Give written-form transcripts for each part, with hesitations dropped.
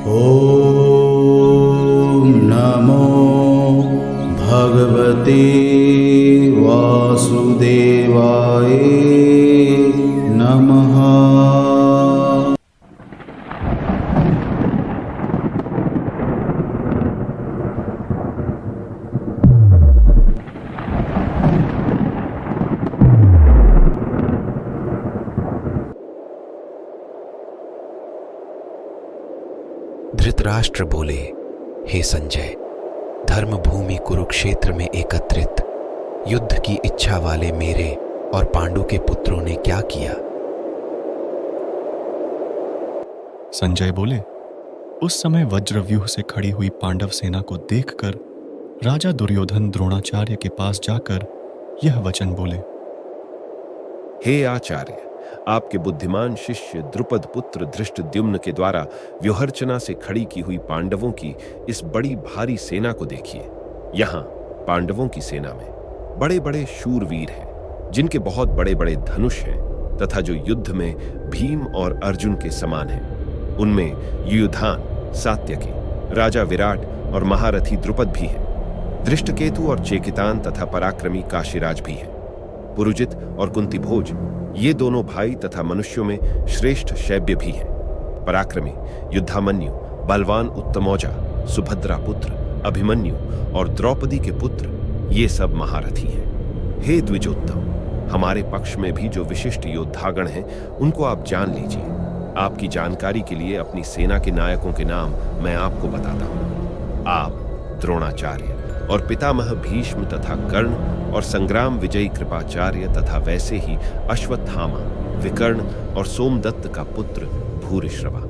ॐ नमो भगवते वासुदेवाय नमः। धृतराष्ट्र बोले, हे संजय, धर्मभूमि कुरुक्षेत्र में एकत्रित युद्ध की इच्छा वाले मेरे और पांडु के पुत्रों ने क्या किया? संजय बोले, उस समय वज्रव्यूह से खड़ी हुई पांडव सेना को देखकर राजा दुर्योधन द्रोणाचार्य के पास जाकर यह वचन बोले। हे आचार्य, आपके बुद्धिमान शिष्य द्रुपद पुत्र धृष्टद्युम्न के द्वारा व्यूहरचना से खड़ी की हुई पांडवों की इस बड़ी भारी सेना को देखिए। यहाँ पांडवों की सेना में बड़े बड़े शूरवीर हैं, जिनके बहुत बड़े बड़े धनुष हैं तथा जो युद्ध में भीम और अर्जुन के समान हैं। उनमें युयुधान, सात्यकी, राजा विराट और महारथी द्रुपद भी हैं। दृष्टकेतु और चेकितान तथा पराक्रमी काशीराज भी हैं। पुरुजित और कुंतीभोज, ये दोनों भाई तथा मनुष्यों में श्रेष्ठ शैब्य भी हैं। पराक्रमी युद्धामन्यु, बलवान उत्तमौजा, सुभद्रा पुत्र अभिमन्यु और द्रौपदी के पुत्र, ये सब महारथी हैं। हे द्विजोत्तम, हमारे पक्ष में भी जो विशिष्ट योद्धागण हैं, उनको आप जान लीजिए। आपकी जानकारी के लिए अपनी सेना के नायकों के नाम मैं आपको बताता हूं। आप द्रोणाचार्य और पितामह भीष्म तथा कर्ण और संग्राम विजयी कृपाचार्य तथा वैसे ही अश्वत्थामा, विकर्ण और सोमदत्त का पुत्र भूरिश्रवा।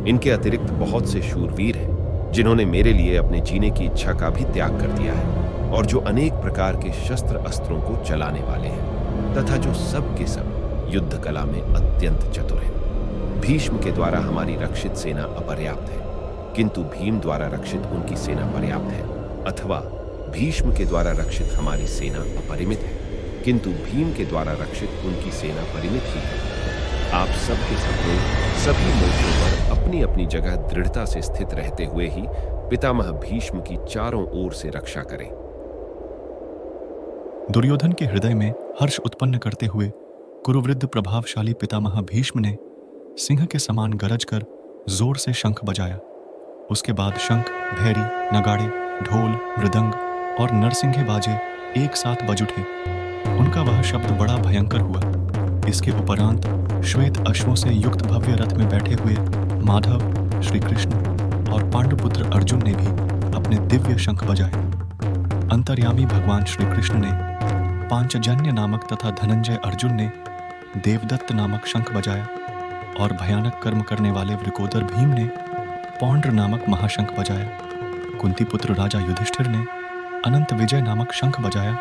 इनके अतिरिक्त बहुत से शूरवीर हैं, जिन्होंने मेरे लिए अपने जीने की इच्छा का भी त्याग कर दिया है और जो अनेक प्रकार के शस्त्र अस्त्रों को चलाने वाले हैं तथा जो सब के सब युद्ध कला में अत्यंत चतुर हैं। भीष्म के द्वारा हमारी रक्षित सेना अपर्याप्त है, किंतु भीम द्वारा रक्षित उनकी सेना पर्याप्त है, अथवा भीष्म के द्वारा रक्षित हमारी सेना अपरिमित है, किंतु भीम के द्वारा रक्षित उनकी सेना परिमित ही है। आप सबके सब लोग सभी मोर्चों पर अपनी अपनी जगह दृढ़ता से स्थित रहते हुए ही पितामह भीष्म की चारों ओर से रक्षा करें। दुर्योधन के हृदय में हर्ष उत्पन्न करते हुए कुरुवृद्ध प्रभावशाली पितामह भीष्म ने सिंह के समान गरज कर जोर से शंख बजाया। उसके बाद शंख, भैरी, नगाड़े, ढोल, मृदंग और नरसिंघे बाजे एक साथ बज उठे। उनका वह शब्द बड़ा भयंकर हुआ। इसके उपरांत श्वेत अश्वों से युक्त भव्य रथ में बैठे हुए माधव, श्री कृष्ण और पांडुपुत्र अर्जुन ने भी अपने दिव्य शंख बजाए। अंतर्यामी भगवान श्री कृष्ण ने पांचजन्य नामक तथा धनंजय अर्जुन ने देवदत्त नामक शंख बजाया और भयानक कर्म करने वाले वृकोदर भीम ने पौंड्र नामक महाशंख बजाया। कुंती पुत्र राजा युधिष्ठिर ने अनंत विजय नामक शंख बजाया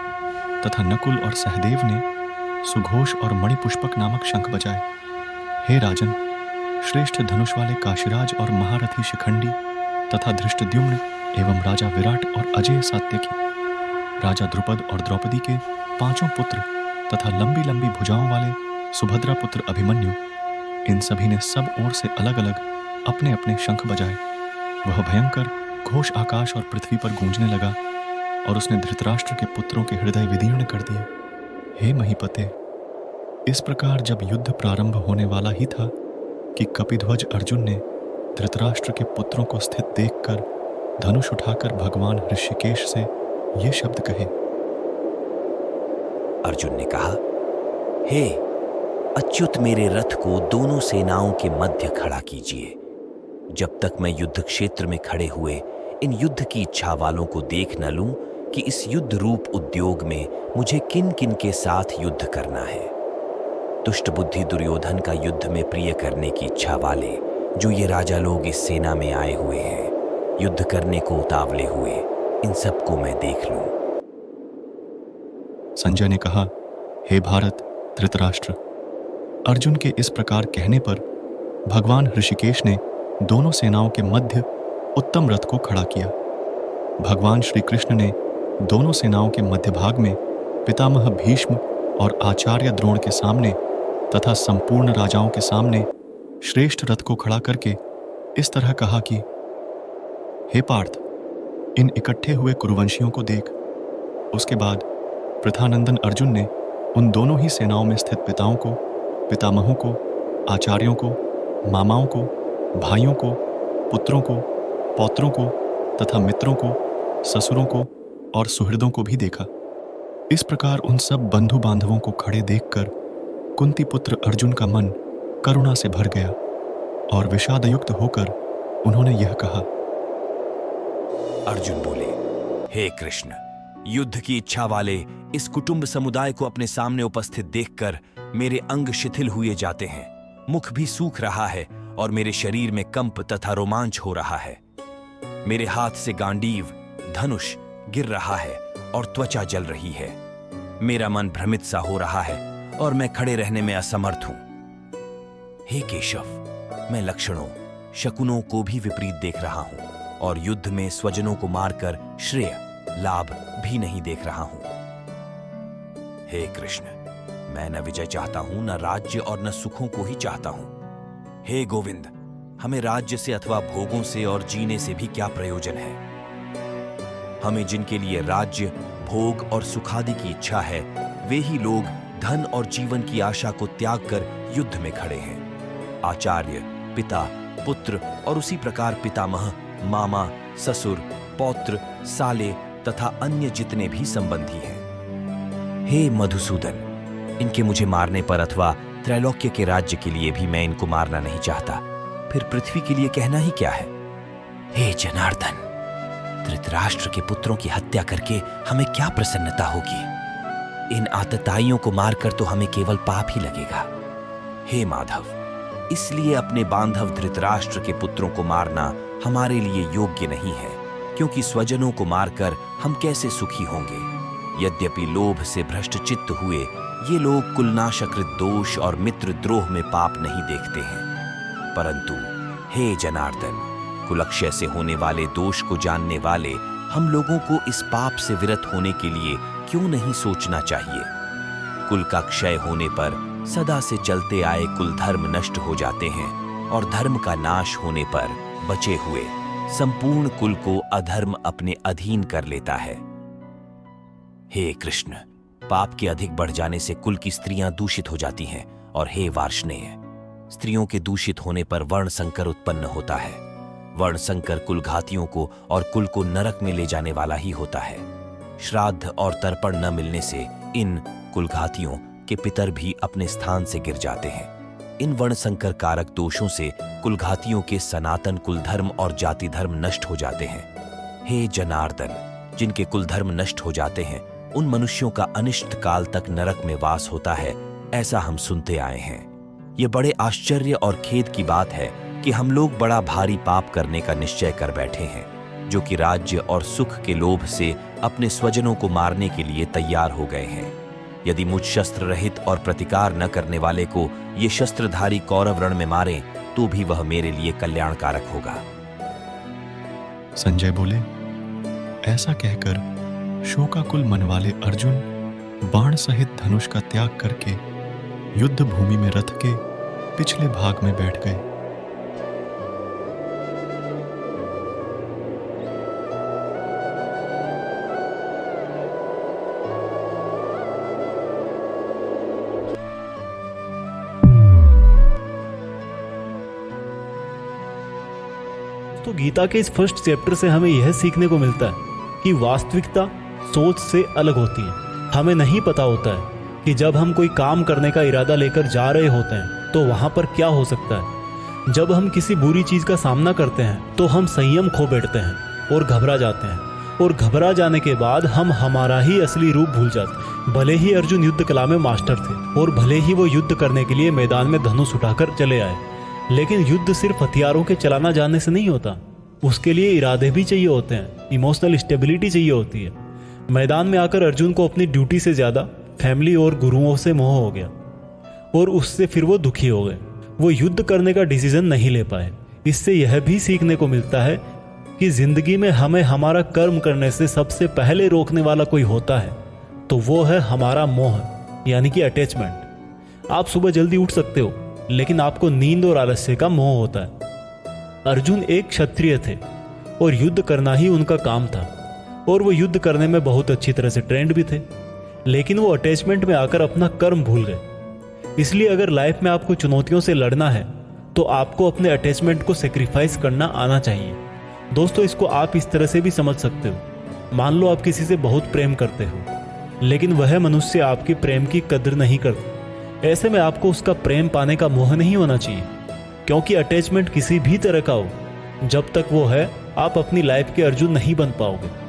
तथा नकुल और सहदेव ने सुघोष और मणिपुष्पक नामक शंख बजाए। हे राजन, श्रेष्ठ धनुष वाले काशीराज और महारथी शिखंडी तथा धृष्टद्युम्न एवं राजा विराट और अजय सात्यकी, राजा द्रुपद और द्रौपदी के पांचों पुत्र तथा लंबी लंबी भुजाओं वाले सुभद्रा पुत्र अभिमन्यु, इन सभी ने सब ओर से अलग अलग अपने अपने शंख बजाए। वह भयंकर घोष आकाश और पृथ्वी पर गूंजने लगा और उसने धृतराष्ट्र के पुत्रों के हृदय विदीर्ण कर दिए। हे महीपते, इस प्रकार जब युद्ध प्रारंभ होने वाला ही था कि कपिध्वज अर्जुन ने धृतराष्ट्र के पुत्रों को स्थित देखकर धनुष उठाकर भगवान ऋषिकेश से ये शब्द कहे। अर्जुन ने कहा, हे अच्युत, मेरे रथ को दोनों सेनाओं के मध्य खड़ा कीजिए, जब तक मैं युद्ध क्षेत्र में खड़े हुए इन युद्ध की इच्छा वालों को देख न लूं कि इस युद्ध रूप उद्योग में मुझे किन किन के साथ युद्ध करना है। दुष्ट बुद्धि दुर्योधन का युद्ध में प्रिय करने की इच्छा वाले जो ये राजा लोग इस सेना में आए हुए हैं, युद्ध करने को उतावले हुए, इन सबको मैं देख लूं। संजय ने कहा, हे भारत धृतराष्ट्र, अर्जुन के इस प्रकार कहने पर भगवान ऋषिकेश ने दोनों सेनाओं के मध्य उत्तम रथ को खड़ा किया। भगवान श्री कृष्ण ने दोनों सेनाओं के मध्य भाग में पितामह भीष्म और आचार्य द्रोण के सामने तथा संपूर्ण राजाओं के सामने श्रेष्ठ रथ को खड़ा करके इस तरह कहा कि हे पार्थ, इन इकट्ठे हुए कुरुवंशियों को देख। उसके बाद प्रथानंदन अर्जुन ने उन दोनों ही सेनाओं में स्थित पिताओं को, पितामहों को, आचार्यों को, मामाओं को, भाइयों को, पुत्रों को, पौत्रों को तथा मित्रों को, ससुरों को और सुहृदों को भी देखा। इस प्रकार उन सब बंधु बांधवों को खड़े देखकर कुंती पुत्र अर्जुन का मन करुणा से भर गया और विषादयुक्त होकर उन्होंने यह कहा। अर्जुन बोले, हे कृष्ण, युद्ध की इच्छा वाले इस कुटुंब समुदाय को अपने सामने उपस्थित देखकर मेरे अंग शिथिल हुए जाते हैं, मुख भी सूख रहा है और मेरे शरीर में कंप तथा रोमांच हो रहा है। मेरे हाथ से गांडीव, धनुष गिर रहा है और त्वचा जल रही है। मेरा मन भ्रमित सा हो रहा है और मैं खड़े रहने में असमर्थ हूं। हे केशव, मैं लक्षणों, शकुनों को भी विपरीत देख रहा हूं और युद्ध में स्वजनों को मारकर श्रेय, लाभ भी नहीं देख रहा हूं। हे कृष्ण, मैं न विजय चाहता हूं, न राज्य और न सुखों को ही चाहता हूं। हे गोविंद, हमें राज्य से अथवा भोगों से और जीने से भी क्या प्रयोजन है? हमें जिनके लिए राज्य, भोग और सुखादि की इच्छा है, वे ही लोग धन और जीवन की आशा को त्याग कर युद्ध में खड़े हैं। आचार्य, पिता, पुत्र और उसी प्रकार पितामह, मामा, ससुर, पौत्र, साले तथा अन्य जितने भी संबंधी हैं। हे मधुसूदन, इनके मुझे मारने पर अथवा त्रैलोक्य के राज्य के लिए भी मैं इनको मारना नहीं चाहता, फिर पृथ्वी के लिए कहना ही क्या है? हे जनार्दन, धृतराष्ट्र के पुत्रों की हत्या करके हमें क्या प्रसन्नता होगी? इन आतताइयों को मारकर तो हमें केवल पाप ही लगेगा। हे माधव, इसलिए अपने बांधव धृतराष्ट्र के पुत्रों को मारना हमारे लिए योग्य नहीं है, क्योंकि स्वजनों को मारकर हम कैसे सुखी होंगे। यद्यपि लोभ से भ्रष्ट चित्त हुए ये लोग कुलनाशकृत दोष और मित्र द्रोह में पाप नहीं देखते हैं, परंतु हे जनार्दन, कुलक्षय से होने वाले दोष को जानने वाले हम लोगों को इस पाप से विरत होने के लिए क्यों नहीं सोचना चाहिए? कुल का क्षय होने पर सदा से चलते आए कुल धर्म नष्ट हो जाते हैं और धर्म का नाश होने पर बचे हुए संपूर्ण कुल को अधर्म अपने अधीन कर लेता है। हे कृष्ण, पाप के अधिक बढ़ जाने से कुल की स्त्रियां दूषित हो जाती हैं और हे वार्ष्णेय, स्त्रियों के दूषित होने पर वर्ण संकर उत्पन्न होता है। वर्ण संकर कुल घातियों को और कुल को नरक में ले जाने वाला ही होता है। श्राद्ध और तर्पण न मिलने से इन कुल घातियों के पितर भी अपने स्थान से गिर जाते हैं। इन वर्ण संकर कारक दोषों से कुल घातियों के सनातन कुल धर्म और जाति धर्म नष्ट हो जाते हैं। हे जनार्दन, जिनके कुल धर्म नष्ट हो जाते हैं उन मनुष्यों का अनिष्ट काल तक नरक में वास होता है, ऐसा हम सुनते आए हैं। ये बड़े आश्चर्य और खेद की बात है कि हम लोग बड़ा भारी पाप करने का निश्चय कर बैठे हैं, जो कि राज्य और सुख के लोभ से अपने स्वजनों को मारने के लिए तैयार हो गए हैं। यदि मुझ शस्त्र रहित और प्रतिकार न करने वाले को ये शस्त्रधारी कौरव रण में मारें तो भी वह मेरे लिए कल्याणकारक होगा। संजय बोले, ऐसा कहकर शोकाकुल मन वाले अर्जुन बाण सहित धनुष का त्याग करके युद्ध भूमि में रथ के पिछले भाग में बैठ गए। तो गीता के इस फर्स्ट चैप्टर से हमें यह सीखने को मिलता है कि वास्तविकता सोच से अलग होती है। हमें नहीं पता होता है कि जब हम कोई काम करने का इरादा लेकर जा रहे होते हैं तो वहां पर क्या हो सकता है। जब हम किसी बुरी चीज का सामना करते हैं तो हम संयम खो बैठते हैं और घबरा जाते हैं, और घबरा जाने के बाद हम हमारा ही असली रूप भूल जाते हैं। भले ही अर्जुन युद्ध कला में मास्टर थे और भले ही वो युद्ध करने के लिए मैदान में धनुष उठाकर चले आए, लेकिन युद्ध सिर्फ हथियारों के चलाना जानने से नहीं होता। उसके लिए इरादे भी चाहिए होते हैं, इमोशनल स्टेबिलिटी चाहिए होती है। मैदान में आकर अर्जुन को अपनी ड्यूटी से ज्यादा फैमिली और गुरुओं से मोह हो गया और उससे फिर वो दुखी हो गए। वो युद्ध करने का डिसीजन नहीं ले पाए। इससे यह भी सीखने को मिलता है कि जिंदगी में हमें हमारा कर्म करने से सबसे पहले रोकने वाला कोई होता है तो वो है हमारा मोह, यानी कि अटैचमेंट। आप सुबह जल्दी उठ सकते हो, लेकिन आपको नींद और आलस्य का मोह होता है। अर्जुन एक क्षत्रिय थे और युद्ध करना ही उनका काम था, और वो युद्ध करने में बहुत अच्छी तरह से ट्रेंड भी थे, लेकिन वो अटैचमेंट में आकर अपना कर्म भूल गए। इसलिए अगर लाइफ में आपको चुनौतियों से लड़ना है तो आपको अपने अटैचमेंट को सेक्रीफाइस करना आना चाहिए। दोस्तों, इसको आप इस तरह से भी समझ सकते हो। मान लो आप किसी से बहुत प्रेम करते हो, लेकिन वह मनुष्य आपकी प्रेम की कदर नहीं करता। ऐसे में आपको उसका प्रेम पाने का मोह नहीं होना चाहिए, क्योंकि अटैचमेंट किसी भी तरह का हो, जब तक वो है आप अपनी लाइफ के अर्जुन नहीं बन पाओगे।